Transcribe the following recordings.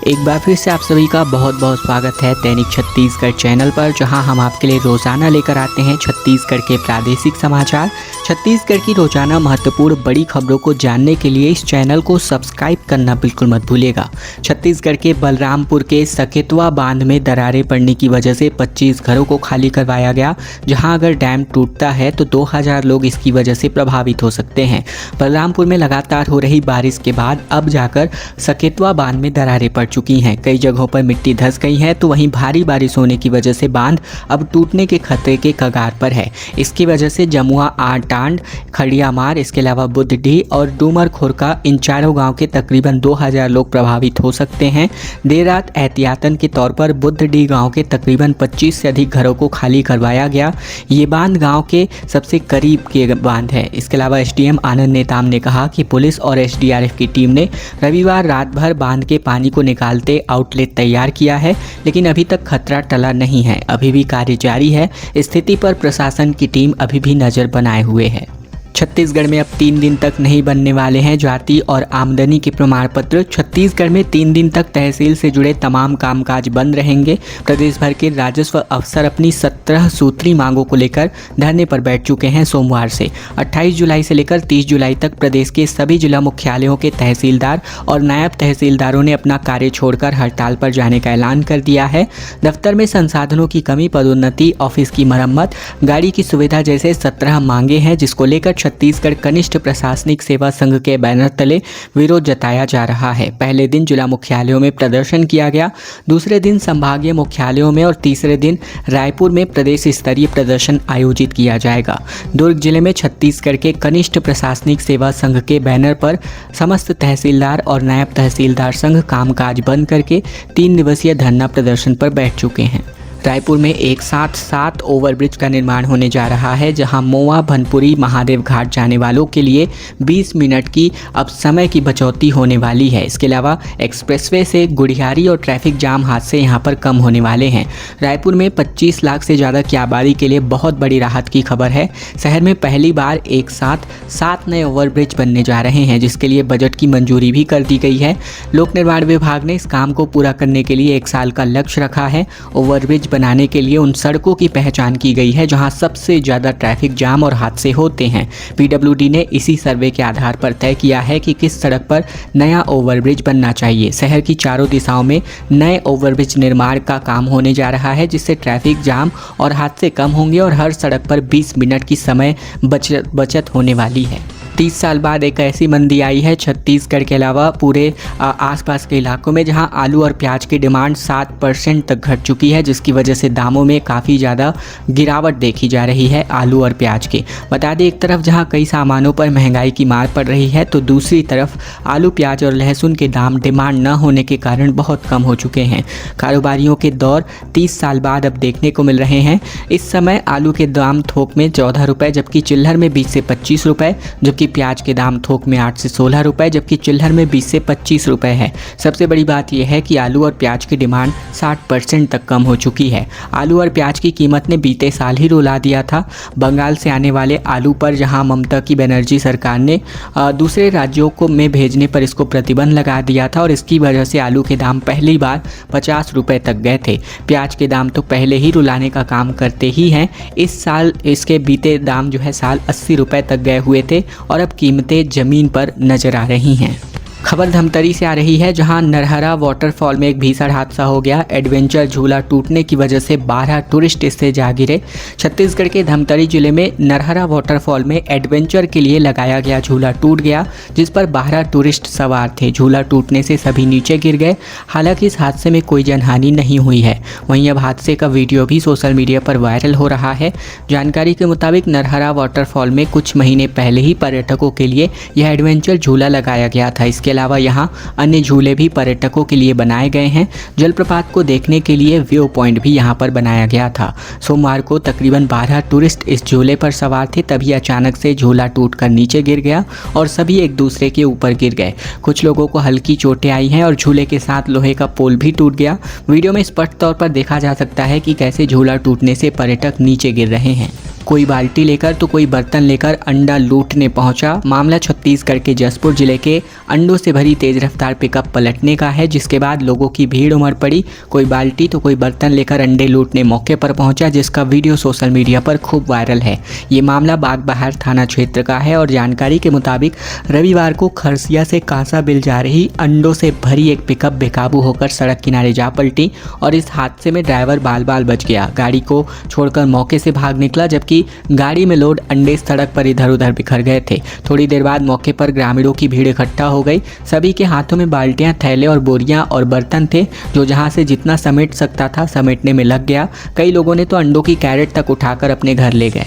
एक बार फिर से आप सभी का बहुत बहुत स्वागत है दैनिक छत्तीसगढ़ चैनल पर, जहां हम आपके लिए रोजाना लेकर आते हैं छत्तीसगढ़ के प्रादेशिक समाचार। छत्तीसगढ़ की रोजाना महत्वपूर्ण बड़ी खबरों को जानने के लिए इस चैनल को सब्सक्राइब करना बिल्कुल मत भूलिएगा। छत्तीसगढ़ के बलरामपुर के सकेतवा बांध में दरारें पड़ने की वजह से 25 घरों को खाली करवाया गया, जहां अगर डैम टूटता है तो 2000 लोग इसकी वजह से प्रभावित हो सकते हैं। बलरामपुर में लगातार हो रही बारिश के बाद अब जाकर सकेतवा बांध में दरारें पड़ चुकी हैं। कई जगहों पर मिट्टी धंस गई है, तो वहीं भारी बारिश होने की वजह से बांध अब टूटने के खतरे के कगार पर है। इसकी वजह से जमुआ, आटांड, खड़ियामार, इसके अलावा बुद्धडीह और डूमर खोरका, इन चारों गांव के तकरीबन 2000 लोग प्रभावित हो सकते हैं। देर रात एहतियातन के तौर पर बुद्धडीह गांव के तकरीबन 25 से अधिक घरों को खाली करवाया गया। ये बांध गांव के सबसे करीब के बांध है। इसके अलावा एसडीएम आनंद नेताम ने कहा कि पुलिस और एसडीआरएफ की टीम ने रविवार रात भर बांध के पानी को निकालते आउटलेट तैयार किया है, लेकिन अभी तक खतरा टला नहीं है। अभी भी कार्य जारी है। स्थिति पर प्रशासन की टीम अभी भी नजर बनाए हुए है। छत्तीसगढ़ में अब 3 दिन तक नहीं बनने वाले हैं जाति और आमदनी के प्रमाण पत्र। छत्तीसगढ़ में 3 दिन तक तहसील से जुड़े तमाम कामकाज बंद रहेंगे। प्रदेश भर के राजस्व अफसर अपनी 17 सूत्री मांगों को लेकर धरने पर बैठ चुके हैं। सोमवार से 28 जुलाई से लेकर 30 जुलाई तक प्रदेश के सभी जिला मुख्यालयों के तहसीलदार और नायब तहसीलदारों ने अपना कार्य छोड़कर हड़ताल पर जाने का ऐलान कर दिया है। दफ्तर में संसाधनों की कमी, पदोन्नति, ऑफिस की मरम्मत, गाड़ी की सुविधा जैसे 17 मांगे हैं, जिसको लेकर छत्तीसगढ़ कनिष्ठ प्रशासनिक सेवा संघ के बैनर तले विरोध जताया जा रहा है। पहले दिन जिला मुख्यालयों में प्रदर्शन किया गया, दूसरे दिन संभागीय मुख्यालयों में और तीसरे दिन रायपुर में प्रदेश स्तरीय प्रदर्शन आयोजित किया जाएगा। दुर्ग जिले में छत्तीसगढ़ के कनिष्ठ प्रशासनिक सेवा संघ के बैनर पर समस्त तहसीलदार और नायब तहसीलदार संघ कामकाज बंद करके 3 दिवसीय धरना प्रदर्शन पर बैठ चुके हैं। रायपुर में एक साथ 7 ओवरब्रिज का निर्माण होने जा रहा है, जहां मोवा, भनपुरी, महादेव घाट जाने वालों के लिए 20 मिनट की अब समय की बचौती होने वाली है। इसके अलावा एक्सप्रेसवे से गुड़ियारी और ट्रैफिक जाम हादसे यहां पर कम होने वाले हैं। रायपुर में 25 लाख से ज़्यादा की आबादी के लिए बहुत बड़ी राहत की खबर है। शहर में पहली बार एक साथ 7 नए ओवरब्रिज बनने जा रहे हैं, जिसके लिए बजट की मंजूरी भी कर दी गई है। लोक निर्माण विभाग ने इस काम को पूरा करने के लिए 1 साल का लक्ष्य रखा है। ओवरब्रिज बनाने के लिए उन सड़कों की पहचान की गई है जहां सबसे ज़्यादा ट्रैफिक जाम और हादसे होते हैं। पीडब्ल्यूडी ने इसी सर्वे के आधार पर तय किया है कि किस सड़क पर नया ओवरब्रिज बनना चाहिए। शहर की चारों दिशाओं में नए ओवरब्रिज निर्माण का काम होने जा रहा है, जिससे ट्रैफिक जाम और हादसे कम होंगे और हर सड़क पर 20 मिनट की समय बचत होने वाली है। 30 साल बाद एक ऐसी मंदी आई है छत्तीसगढ़ के अलावा पूरे आसपास के इलाकों में, जहां आलू और प्याज की डिमांड 7% तक घट चुकी है, जिसकी वजह से दामों में काफ़ी ज़्यादा गिरावट देखी जा रही है आलू और प्याज के। बता दें, एक तरफ जहां कई सामानों पर महंगाई की मार पड़ रही है, तो दूसरी तरफ आलू, प्याज और लहसुन के दाम डिमांड न होने के कारण बहुत कम हो चुके हैं। कारोबारियों के दौर 30 साल बाद अब देखने को मिल रहे हैं। इस समय आलू के दाम थोक में 14 रुपये, जबकि चिल्लर में 20 से 25 रुपये, जबकि प्याज के दाम थोक में 8 से 16 रुपये, जबकि चिल्लर में 20 से 25 रुपये है। सबसे बड़ी बात यह है कि आलू और प्याज की डिमांड 60% तक कम हो चुकी है। आलू और प्याज की कीमत ने बीते साल ही रुला दिया था। बंगाल से आने वाले आलू पर जहां ममता की बनर्जी सरकार ने दूसरे राज्यों को में भेजने पर इसको प्रतिबंध लगा दिया था, और इसकी वजह से आलू के दाम पहली बार 50 रुपये तक गए थे। प्याज के दाम तो पहले ही रुलाने का काम करते ही हैं। इस साल इसके बीते दाम जो है साल 80 रुपये तक गए हुए थे, और अब कीमतें ज़मीन पर नजर आ रही हैं। खबर धमतरी से आ रही है, जहां नरहरा वाटरफॉल में एक भीषण हादसा हो गया। एडवेंचर झूला टूटने की वजह से 12 टूरिस्ट इससे जा गिरे। छत्तीसगढ़ के धमतरी जिले में नरहरा वाटरफॉल में एडवेंचर के लिए लगाया गया झूला टूट गया, जिस पर 12 टूरिस्ट सवार थे। झूला टूटने से सभी नीचे गिर गए। हालांकि इस हादसे में कोई जनहानि नहीं हुई है। वहीं अब हादसे का वीडियो भी सोशल मीडिया पर वायरल हो रहा है। जानकारी के मुताबिक नरहरा वाटरफॉल में कुछ महीने पहले ही पर्यटकों के लिए यह एडवेंचर झूला लगाया गया था। इसके अलावा यहाँ अन्य झूले भी पर्यटकों के लिए बनाए गए हैं। जलप्रपात को देखने के लिए व्यू पॉइंट भी यहाँ पर बनाया गया था। सोमवार को तकरीबन 12 टूरिस्ट इस झूले पर सवार थे, तभी अचानक से झूला टूटकर नीचे गिर गया और सभी एक दूसरे के ऊपर गिर गए। कुछ लोगों को हल्की चोटें आई हैं और झूले के साथ लोहे का पोल भी टूट गया। वीडियो में स्पष्ट तौर पर देखा जा सकता है कि कैसे झूला टूटने से पर्यटक नीचे गिर रहे हैं। कोई बाल्टी लेकर तो कोई बर्तन लेकर अंडा लूटने पहुंचा। मामला छत्तीसगढ़ के जसपुर जिले के अंडों से भरी तेज रफ्तार पिकअप पलटने का है, जिसके बाद लोगों की भीड़ उमड़ पड़ी। कोई बाल्टी तो कोई बर्तन लेकर अंडे लूटने मौके पर पहुंचा, जिसका वीडियो सोशल मीडिया पर खूब वायरल है। ये मामला बागबाहर थाना क्षेत्र का है और जानकारी के मुताबिक रविवार को खरसिया से कांसाबिल जा रही अंडों से भरी एक पिकअप बेकाबू होकर सड़क किनारे जा पलटी और इस हादसे में ड्राइवर बाल बाल बच गया। गाड़ी को छोड़कर मौके से भाग निकला, जबकि गाड़ी में लोड अंडे सड़क पर इधर उधर बिखर गए थे। थोड़ी देर बाद मौके पर ग्रामीणों की भीड़ इकट्ठा हो गई। सभी के हाथों में बाल्टियां, थैले और बोरियां और बर्तन थे, जो जहां से जितना समेट सकता था समेटने में लग गया। कई लोगों ने तो अंडों की कैरेट तक उठाकर अपने घर ले गए।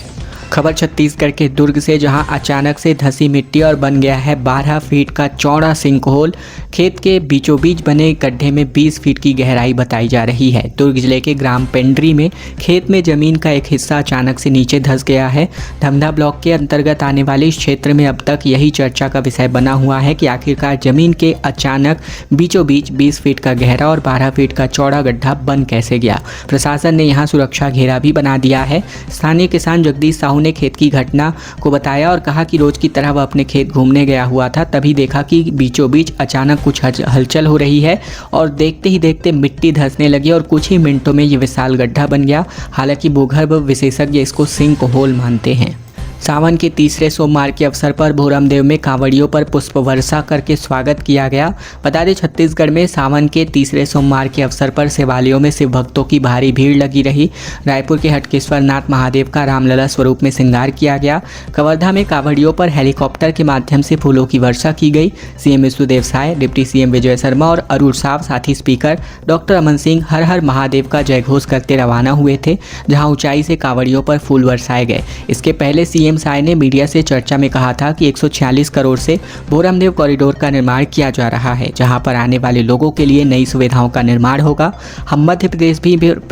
खबर छत्तीसगढ़ के दुर्ग से, जहां अचानक से धंसी मिट्टी और बन गया है 12 फीट का चौड़ा सिंक होल। खेत के बीचों बीच बने गड्ढे में 20 फीट की गहराई बताई जा रही है। दुर्ग जिले के ग्राम पेंड्री में खेत में जमीन का एक हिस्सा अचानक से नीचे धंस गया है। धमधा ब्लॉक के अंतर्गत आने वाले इस क्षेत्र में अब तक यही चर्चा का विषय बना हुआ है कि आखिरकार जमीन के अचानक बीचों बीच 20 फीट का गहरा और 12 फीट का चौड़ा गड्ढा बन कैसे गया। प्रशासन ने यहाँ सुरक्षा घेरा भी बना दिया है। स्थानीय किसान जगदीश साहू ने खेत की घटना को बताया और कहा कि रोज की तरह वह अपने खेत घूमने गया हुआ था, तभी देखा कि बीचों बीच अचानक कुछ हलचल हो रही है और देखते ही देखते मिट्टी धंसने लगी और कुछ ही मिनटों में ये विशाल गड्ढा बन गया। हालांकि भूगर्भ विशेषज्ञ इसको सिंक होल मानते हैं। सावन के तीसरे सोमवार के अवसर पर भोरमदेव में कांवड़ियों पर पुष्प वर्षा करके स्वागत किया गया। बता दें, छत्तीसगढ़ में सावन के तीसरे सोमवार के अवसर पर शिवालयों में शिव भक्तों की भारी भीड़ लगी रही। रायपुर के हटकेश्वर नाथ महादेव का रामलला स्वरूप में श्रृंगार किया गया। कवर्धा में कांवड़ियों पर हेलीकॉप्टर के माध्यम से फूलों की वर्षा की गई। CM Vishnudeo Sai, deputy CM Vijay Sharma और अरुण साव, साथ ही स्पीकर डॉक्टर अमन सिंह हर हर महादेव का जयघोष करते रवाना हुए थे, जहाँ ऊंचाई से कांवड़ियों पर फूल बरसाए गए। इसके पहले सीएम साय ने मीडिया से चर्चा में कहा था कि 146 करोड़ से भोरमदेव कॉरिडोर का निर्माण किया जा रहा है, जहां पर आने वाले लोगों के लिए नई सुविधाओं का निर्माण होगा। हम मध्य प्रदेश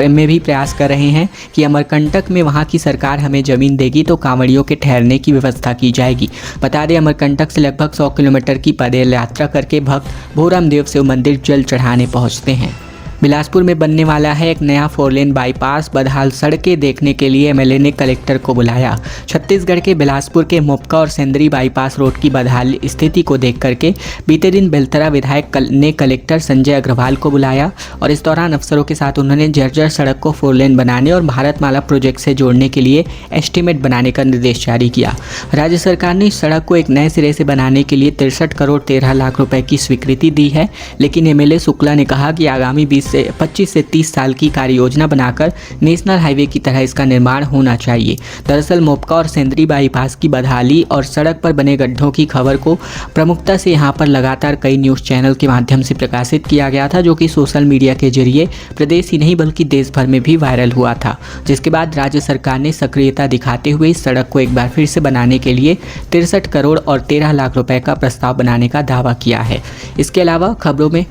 में भी प्रयास कर रहे हैं कि अमरकंटक में वहां की सरकार हमें जमीन देगी तो कांवड़ियों के ठहरने की व्यवस्था की जाएगी। बता दें, अमरकंटक से लगभग 100 किलोमीटर की पैदल यात्रा करके भक्त भोरमदेव शिव मंदिर जल चढ़ाने पहुँचते हैं। बिलासपुर में बनने वाला है एक नया 4 लेन बाईपास। बदहाल सड़कें देखने के लिए एमएलए ने कलेक्टर को बुलाया। छत्तीसगढ़ के बिलासपुर के मोपका और सेंदरी बाईपास रोड की बदहाल स्थिति को देख करके बीते दिन बेलतरा विधायक ने कलेक्टर संजय अग्रवाल को बुलाया और इस दौरान अफसरों के साथ उन्होंने जर्जर सड़क को 4 लेन बनाने और भारतमाला प्रोजेक्ट से जोड़ने के लिए एस्टीमेट बनाने का निर्देश जारी किया। राज्य सरकार ने इस सड़क को एक नए सिरे से बनाने के लिए 63 करोड़ 13 लाख रुपए की स्वीकृति दी है, लेकिन एमएलए शुक्ला ने कहा कि आगामी 25 से 30 साल की कार्य योजना बनाकर नेशनल हाईवे की तरह इसका निर्माण होना चाहिए। दरअसल मोपका और सेंदरी बाईपास की बदहाली और सड़क पर बने गड्ढों की खबर को प्रमुखता से यहां पर लगातार कई न्यूज़ चैनल के माध्यम से प्रकाशित किया गया था, जो कि सोशल मीडिया के जरिए प्रदेश ही नहीं बल्कि देश भर में भी वायरल हुआ था। जिसके बाद राज्य सरकार ने सक्रियता दिखाते हुए इस सड़क को एक बार फिर से बनाने के लिए 63 करोड़ और 13 लाख रुपए का प्रस्ताव बनाने का दावा किया है। इसके अलावा खबरों में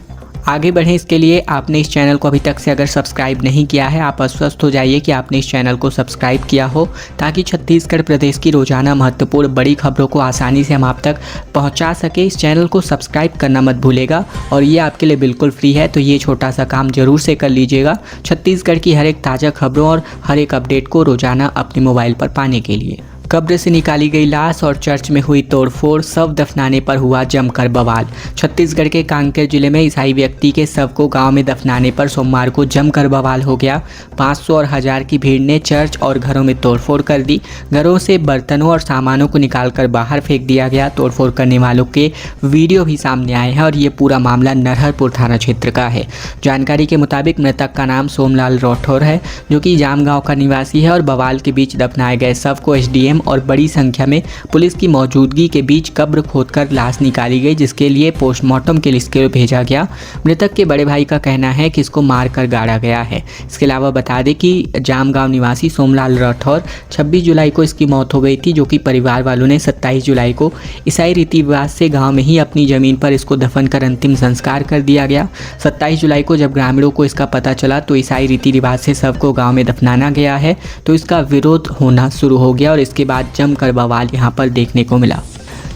आगे बढ़ें इसके लिए आपने इस चैनल को अभी तक से अगर सब्सक्राइब नहीं किया है, आप आश्वस्त हो जाइए कि आपने इस चैनल को सब्सक्राइब किया हो, ताकि छत्तीसगढ़ प्रदेश की रोजाना महत्वपूर्ण बड़ी खबरों को आसानी से हम आप तक पहुंचा सके। इस चैनल को सब्सक्राइब करना मत भूलेगा और ये आपके लिए बिल्कुल फ्री है, तो ये छोटा सा काम जरूर से कर लीजिएगा छत्तीसगढ़ की हर एक ताज़ा खबरों और हर एक अपडेट को रोजाना अपने मोबाइल पर पाने के लिए। कब्र से निकाली गई लाश और चर्च में हुई तोड़फोड़, शव दफनाने पर हुआ जमकर बवाल। छत्तीसगढ़ के कांकेर जिले में ईसाई व्यक्ति के शव को गांव में दफनाने पर सोमवार को जमकर बवाल हो गया। 500 और 1000 की भीड़ ने चर्च और घरों में तोड़फोड़ कर दी। घरों से बर्तनों और सामानों को निकालकर बाहर फेंक दिया गया। तोड़फोड़ करने वालों के वीडियो भी सामने आए हैं और ये पूरा मामला नरहरपुर थाना क्षेत्र का है। जानकारी के मुताबिक मृतक का नाम सोमलाल राठौर है, जो कि जाम गाँव का निवासी है और बवाल के बीच दफनाए गए शव को एसडीएम और बड़ी संख्या में पुलिस की मौजूदगी के बीच कब्र खोदकर लाश निकाली गई, जिसके लिए पोस्टमार्टम के लिए भेजा गया। मृतक के बड़े भाई का कहना है कि इसको मारकर गाड़ा गया है। इसके अलावा बता दें कि जामगांव निवासी सोमलाल राठौर 26 जुलाई को इसकी मौत हो गई थी, जो कि परिवार वालों ने 27 जुलाई को ईसाई रीति रिवाज से गाँव में ही अपनी ज़मीन पर इसको दफन कर अंतिम संस्कार कर दिया गया। 27 जुलाई को जब ग्रामीणों को इसका पता चला तो ईसाई रीति रिवाज से शव को गाँव में दफनाना गया है, तो इसका विरोध होना शुरू हो गया और इसके बाद जमकर बवाल यहां पर देखने को मिला।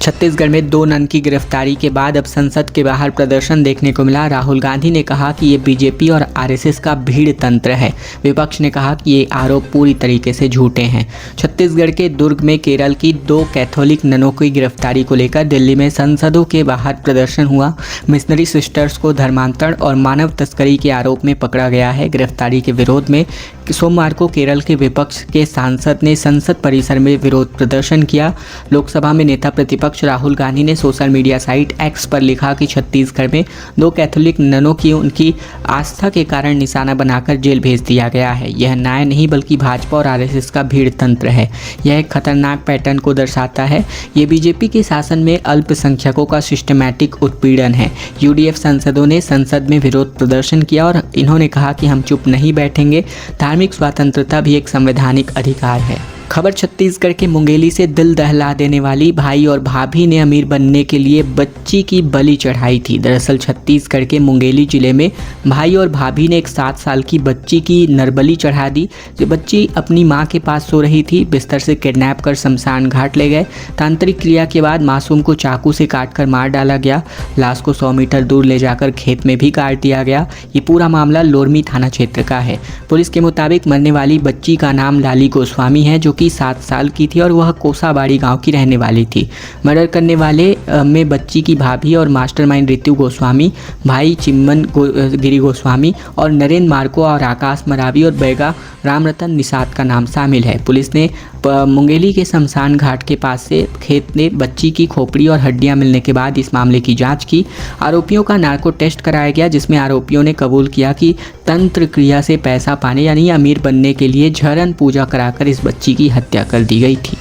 छत्तीसगढ़ में 2 नन की गिरफ्तारी के बाद अब संसद के बाहर प्रदर्शन देखने को मिला। राहुल गांधी ने कहा कि ये बीजेपी और आरएसएस का भीड़ तंत्र है। विपक्ष ने कहा कि ये आरोप पूरी तरीके से झूठे हैं। छत्तीसगढ़ के दुर्ग में केरल की 2 कैथोलिक ननों की गिरफ्तारी को लेकर दिल्ली में संसदों के बाहर प्रदर्शन हुआ। मिशनरी सिस्टर्स को धर्मांतरण और मानव तस्करी के आरोप में पकड़ा गया है। गिरफ्तारी के विरोध में सोमवार को केरल के विपक्ष के सांसद ने संसद परिसर में विरोध प्रदर्शन किया। लोकसभा में नेता प्रतिपक्ष राहुल गांधी ने सोशल मीडिया साइट एक्स पर लिखा कि छत्तीसगढ़ में 2 कैथोलिक ननों की उनकी आस्था के कारण निशाना बनाकर जेल भेज दिया गया है। यह न्याय नहीं बल्कि भाजपा और आरएसएस का भीड़ तंत्र है। यह एक खतरनाक पैटर्न को दर्शाता है। ये बीजेपी के शासन में अल्पसंख्यकों का सिस्टमैटिक उत्पीड़न है। यूडीएफ सांसदों ने संसद में विरोध प्रदर्शन किया और इन्होंने कहा कि हम चुप नहीं बैठेंगे। धार्मिक स्वतंत्रता भी एक संवैधानिक अधिकार है। खबर छत्तीसगढ़ के मुंगेली से दिल दहला देने वाली। भाई और भाभी ने अमीर बनने के लिए बच्ची की बलि चढ़ाई थी। दरअसल छत्तीसगढ़ के मुंगेली जिले में भाई और भाभी ने एक 7 साल की बच्ची की नरबली चढ़ा दी। जो बच्ची अपनी मां के पास सो रही थी, बिस्तर से किडनैप कर शमशान घाट ले गए। तांत्रिक क्रिया के बाद मासूम को चाकू से काटकर मार डाला गया। लाश को 100 मीटर दूर ले जाकर खेत में भी काट दिया गया। ये पूरा मामला लोरमी थाना क्षेत्र का है। पुलिस के मुताबिक मरने वाली बच्ची का नाम लाली गोस्वामी है, जो कि 7 साल की थी और वह कोसाबाड़ी गांव की रहने वाली थी। मर्डर करने वाले में बच्ची की भाभी और मास्टरमाइंड ऋतु गोस्वामी, भाई चिम्मन गिरी गोस्वामी और नरेंद्र मार्को और आकाश मरावी और बैगा रामरतन निषाद का नाम शामिल है। पुलिस ने मुंगेली के शमशान घाट के पास से खेत में बच्ची की खोपड़ी और हड्डियां मिलने के बाद इस मामले की जांच की। आरोपियों का नार्को टेस्ट कराया गया, जिसमें आरोपियों ने कबूल किया कि तंत्र क्रिया से पैसा पाने यानी अमीर बनने के लिए झरन पूजा कराकर इस बच्ची की हत्या कर दी गई थी।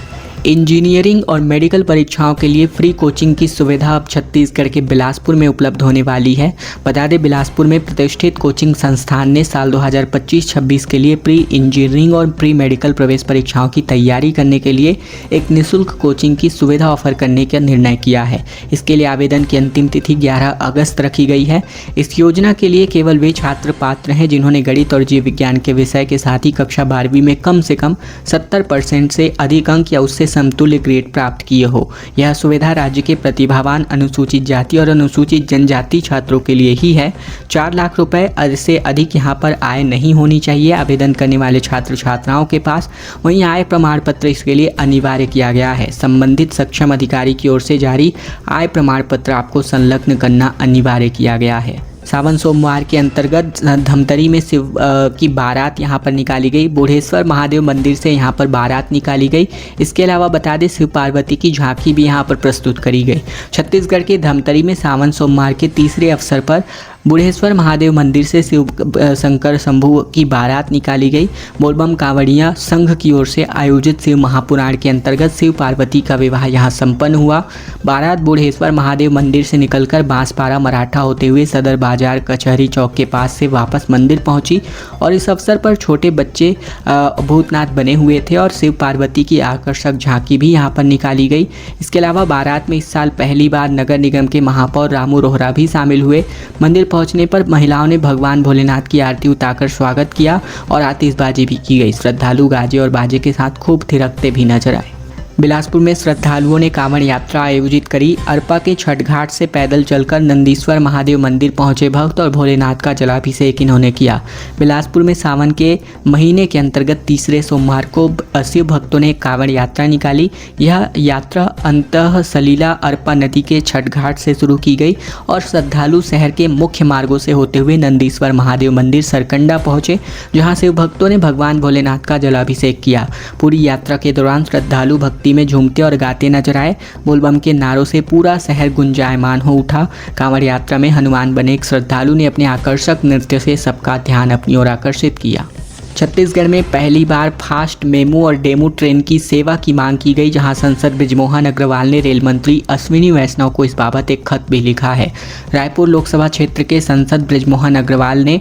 इंजीनियरिंग और मेडिकल परीक्षाओं के लिए फ्री कोचिंग की सुविधा अब छत्तीसगढ़ के बिलासपुर में उपलब्ध होने वाली है। बता दें, बिलासपुर में प्रतिष्ठित कोचिंग संस्थान ने साल 2025-26 के लिए प्री इंजीनियरिंग और प्री मेडिकल प्रवेश परीक्षाओं की तैयारी करने के लिए एक निःशुल्क कोचिंग की सुविधा ऑफर करने का निर्णय किया है। इसके लिए आवेदन की अंतिम तिथि 11 अगस्त रखी गई है। इस योजना के लिए केवल वे छात्र पात्र हैं जिन्होंने गणित और जीव विज्ञान के विषय के साथ ही कक्षा 12वीं में कम से कम 70% से अधिक अंक या उससे समतुल्य ग्रेड प्राप्त किए हो। यह सुविधा राज्य के प्रतिभावान अनुसूचित जाति और अनुसूचित जनजाति छात्रों के लिए ही है। 4 लाख रुपए से अधिक यहाँ पर आय नहीं होनी चाहिए आवेदन करने वाले छात्र छात्राओं के पास। वहीं आय प्रमाण पत्र इसके लिए अनिवार्य किया गया है। संबंधित सक्षम अधिकारी की ओर से जारी आय प्रमाण पत्र आपको संलग्न करना अनिवार्य किया गया है। सावन सोमवार के अंतर्गत धमतरी में शिव की बारात यहां पर निकाली गई। बुढ़ेश्वर महादेव मंदिर से यहां पर बारात निकाली गई। इसके अलावा बता दें, शिव पार्वती की झांकी भी यहां पर प्रस्तुत करी गई। छत्तीसगढ़ के धमतरी में सावन सोमवार के तीसरे अवसर पर बुढ़ेश्वर महादेव मंदिर से शिव शंकर शंभू की बारात निकाली गई। बोलबम कांवड़िया संघ की ओर से आयोजित शिव महापुराण के अंतर्गत शिव पार्वती का विवाह यहां संपन्न हुआ। बारात बुढ़ेश्वर महादेव मंदिर से निकलकर बांसपारा मराठा होते हुए सदर बाजार कचहरी चौक के पास से वापस मंदिर पहुंची और इस अवसर पर छोटे बच्चे भूतनाथ बने हुए थे और शिव पार्वती की आकर्षक झांकी भी यहां पर निकाली गई। इसके अलावा बारात में इस साल पहली बार नगर निगम के महापौर रामू रोहरा भी शामिल हुए। मंदिर पहुंचने पर महिलाओं ने भगवान भोलेनाथ की आरती उतारकर स्वागत किया और आतिशबाजी भी की गई। श्रद्धालु गाजे और बाजे के साथ खूब थिरकते भी नजर आए। बिलासपुर में श्रद्धालुओं ने कांवड़ यात्रा आयोजित करी। अरपा के छठ घाट से पैदल चलकर नंदीश्वर महादेव मंदिर पहुंचे भक्त और भोलेनाथ का जलाभिषेक इन्होंने किया। बिलासपुर में सावन के महीने के अंतर्गत तीसरे सोमवार को शिव भक्तों ने कांवड़ यात्रा निकाली। यह यात्रा अंतः सलीला अरपा नदी के छठ घाट से शुरू की गई और श्रद्धालु शहर के मुख्य मार्गों से होते हुए नंदीश्वर महादेव मंदिर सरकंडा पहुंचे, जहां शिव भक्तों ने भगवान भोलेनाथ का जलाभिषेक किया। पूरी यात्रा के दौरान श्रद्धालु भक्ति में झूमते और गाते नजर आए। बोलबम के नारों से पूरा शहर गुंजायमान हो उठा। कांवड़ यात्रा में हनुमान बने एक श्रद्धालु ने अपने आकर्षक नृत्य से सबका ध्यान अपनी ओर आकर्षित किया। छत्तीसगढ़ में पहली बार फास्ट मेमू और डेमू ट्रेन की सेवा की मांग की गई, जहां सांसद बृजमोहन अग्रवाल ने रेल मंत्री अश्विनी वैष्णव को इस बाबत एक खत भी लिखा है। रायपुर लोकसभा क्षेत्र के सांसद बृजमोहन अग्रवाल ने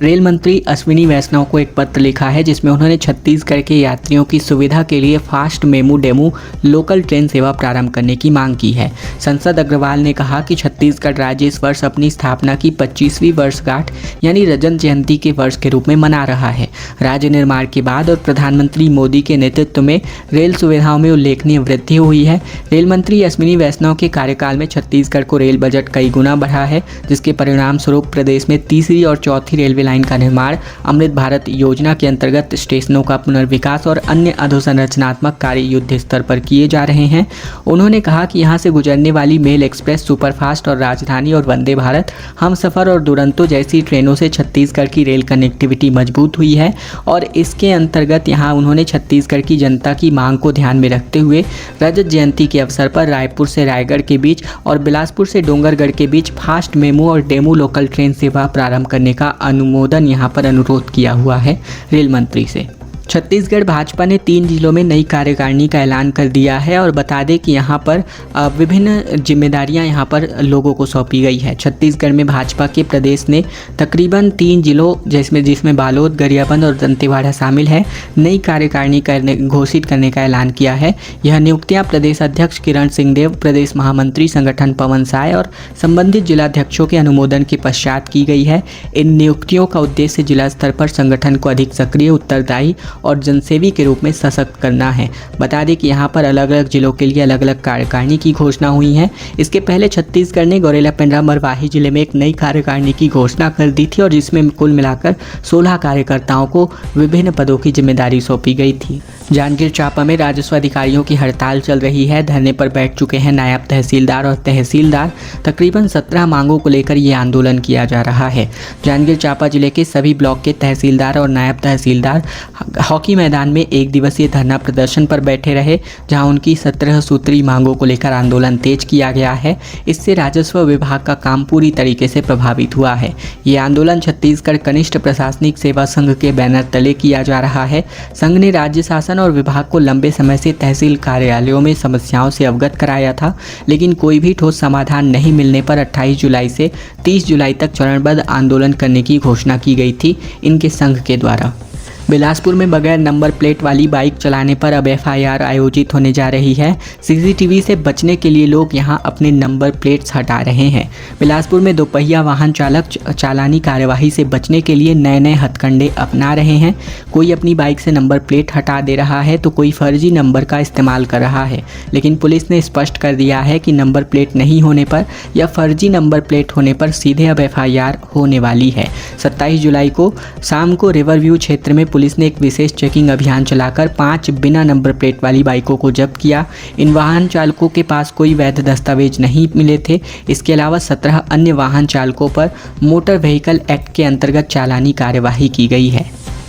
रेल मंत्री अश्विनी वैष्णव को एक पत्र लिखा है जिसमें उन्होंने छत्तीसगढ़ के यात्रियों की सुविधा के लिए fast MEMU DEMU local train सेवा प्रारंभ करने की मांग की है। सांसद अग्रवाल ने कहा कि छत्तीसगढ़ राज्य इस वर्ष अपनी स्थापना की 25वीं वर्षगांठ यानी रजत जयंती के वर्ष के रूप में मना रहा है। राज्य निर्माण के बाद और प्रधानमंत्री मोदी के नेतृत्व में रेल सुविधाओं में उल्लेखनीय वृद्धि हुई है। रेल मंत्री अश्विनी वैष्णव के कार्यकाल में छत्तीसगढ़ को रेल बजट कई गुना बढ़ा है, जिसके परिणाम स्वरूप प्रदेश में तीसरी और चौथी रेलवे लाइन का निर्माण, अमृत भारत योजना के अंतर्गत स्टेशनों का पुनर्विकास और अन्य अधोसंरचनात्मक कार्य युद्ध स्तर पर किए जा रहे हैं। उन्होंने कहा कि यहां से गुजरने वाली मेल एक्सप्रेस, सुपरफास्ट और राजधानी और वंदे भारत, हमसफर और दुरंतो जैसी ट्रेनों से छत्तीसगढ़ की रेल कनेक्टिविटी मजबूत हुई है और इसके अंतर्गत यहां उन्होंने छत्तीसगढ़ की जनता की मांग को ध्यान में रखते हुए रजत जयंती के अवसर पर रायपुर से रायगढ़ के बीच और बिलासपुर से डोंगरगढ़ के बीच फास्ट मेमू और डेमू लोकल ट्रेन सेवा प्रारंभ करने का अनुमोदन यहां पर अनुरोध किया हुआ है रेल मंत्री से। छत्तीसगढ़ भाजपा ने 3 जिलों में नई कार्यकारिणी का ऐलान कर दिया है और बता दें कि यहाँ पर विभिन्न जिम्मेदारियाँ यहाँ पर लोगों को सौंपी गई है। छत्तीसगढ़ में भाजपा के प्रदेश ने तकरीबन 3 जिलों जिसमें बालोद, गरियाबंद और दंतेवाड़ा शामिल है, नई कार्यकारिणी घोषित करने का ऐलान किया है। यह नियुक्तियाँ प्रदेश अध्यक्ष किरण सिंहदेव, प्रदेश महामंत्री संगठन पवन साय और संबंधित जिलाध्यक्षों के अनुमोदन के पश्चात की गई है। इन नियुक्तियों का उद्देश्य जिला स्तर पर संगठन को अधिक सक्रिय, उत्तरदायी और जनसेवी के रूप में सशक्त करना है। बता दें कि यहाँ पर अलग अलग जिलों के लिए अलग अलग कार्यकारिणी की घोषणा हुई है। इसके पहले छत्तीसगढ़ ने गौरेला पेंड्रा मरवाही जिले में एक नई कार्यकारिणी की घोषणा कर दी थी और जिसमें कुल मिलाकर 16 कार्यकर्ताओं को विभिन्न पदों की जिम्मेदारी सौंपी गई थी। जांजगीर चांपा में राजस्व अधिकारियों की हड़ताल चल रही है। धरने पर बैठ चुके हैं नायब तहसीलदार और तहसीलदार। तकरीबन 17 मांगों को लेकर ये आंदोलन किया जा रहा है। जांजगीर चांपा जिले के सभी ब्लॉक के तहसीलदार और नायब तहसीलदार हॉकी मैदान में एक दिवसीय धरना प्रदर्शन पर बैठे रहे, जहां उनकी 17 सूत्री मांगों को लेकर आंदोलन तेज किया गया है। इससे राजस्व विभाग का काम पूरी तरीके से प्रभावित हुआ है। ये आंदोलन छत्तीसगढ़ कनिष्ठ प्रशासनिक सेवा संघ के बैनर तले किया जा रहा है। संघ ने राज्य शासन और विभाग को लंबे समय से तहसील कार्यालयों में समस्याओं से अवगत कराया था, लेकिन कोई भी ठोस समाधान नहीं मिलने पर 28 जुलाई से 30 जुलाई तक चरणबद्ध आंदोलन करने की घोषणा की गई थी इनके संघ के द्वारा। बिलासपुर में बगैर नंबर प्लेट वाली बाइक चलाने पर अब FIR आयोजित होने जा रही है। CCTV से बचने के लिए लोग यहां अपने नंबर प्लेट्स हटा रहे हैं। बिलासपुर में दोपहिया वाहन चालक चालानी कार्यवाही से बचने के लिए नए नए हथकंडे अपना रहे हैं। कोई अपनी बाइक से नंबर प्लेट हटा दे रहा है तो कोई फर्जी नंबर का इस्तेमाल कर रहा है, लेकिन पुलिस ने स्पष्ट कर दिया है कि नंबर प्लेट नहीं होने पर या फर्जी नंबर प्लेट होने पर सीधे अब FIR होने वाली है। 27 जुलाई को शाम को रिवरव्यू क्षेत्र में पुलिस ने एक विशेष चेकिंग अभियान चलाकर 5 बिना नंबर प्लेट वाली बाइकों को जब्त किया। इन वाहन चालकों के पास कोई वैध दस्तावेज नहीं मिले थे। इसके अलावा 17 अन्य वाहन चालकों पर मोटर व्हीकल एक्ट के अंतर्गत चालानी कार्यवाही की गई है।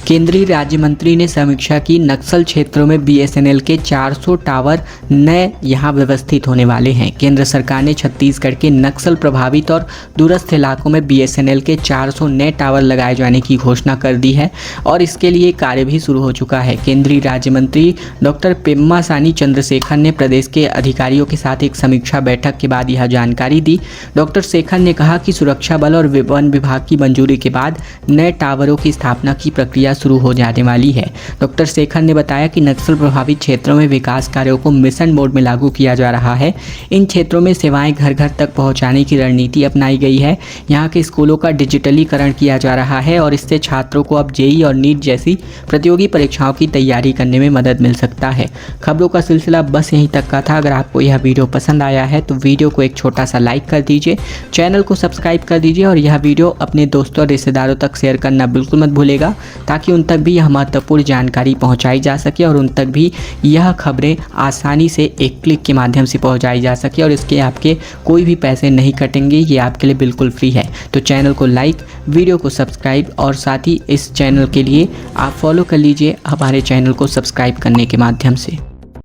केंद्रीय राज्य मंत्री ने समीक्षा की। नक्सल क्षेत्रों में BSNL के 400 टावर नए यहां व्यवस्थित होने वाले हैं। केंद्र सरकार ने छत्तीसगढ़ के नक्सल प्रभावित और दूरस्थ इलाकों में BSNL के 400 नए टावर लगाए जाने की घोषणा कर दी है और इसके लिए कार्य भी शुरू हो चुका है। केंद्रीय राज्य मंत्री डॉक्टर पेम्मासानी चंद्रशेखर ने प्रदेश के अधिकारियों के साथ एक समीक्षा बैठक के बाद यह जानकारी दी। डॉक्टर शेखर ने कहा कि सुरक्षा बल और वन विभाग की मंजूरी के बाद नए टावरों की स्थापना की प्रक्रिया शुरू हो जाने वाली है। डॉक्टर शेखर ने बताया कि नक्सल प्रभावित क्षेत्रों में विकास कार्यों को मिशन मोड में लागू किया जा रहा है। इन क्षेत्रों में सेवाएं घर घर तक पहुंचाने की रणनीति अपनाई गई है। यहाँ के स्कूलों का डिजिटलीकरण किया जा रहा है और इससे छात्रों को अब JEE और नीट जैसी प्रतियोगी परीक्षाओं की तैयारी करने में मदद मिल सकता है। खबरों का सिलसिला बस यहीं तक का था। अगर आपको यह वीडियो पसंद आया है तो वीडियो को एक छोटा सा लाइक कर दीजिए, चैनल को सब्सक्राइब कर दीजिए और यह वीडियो अपने दोस्तों और रिश्तेदारों तक शेयर करना बिल्कुल मत भूलेगा, ताकि उन तक भी यह महत्वपूर्ण जानकारी पहुंचाई जा सके और उन तक भी यह खबरें आसानी से एक क्लिक के माध्यम से पहुंचाई जा सके और इसके आपके कोई भी पैसे नहीं कटेंगे। ये आपके लिए बिल्कुल फ्री है। तो चैनल को लाइक, वीडियो को सब्सक्राइब और साथ ही इस चैनल के लिए आप फॉलो कर लीजिए हमारे चैनल को सब्सक्राइब करने के माध्यम से।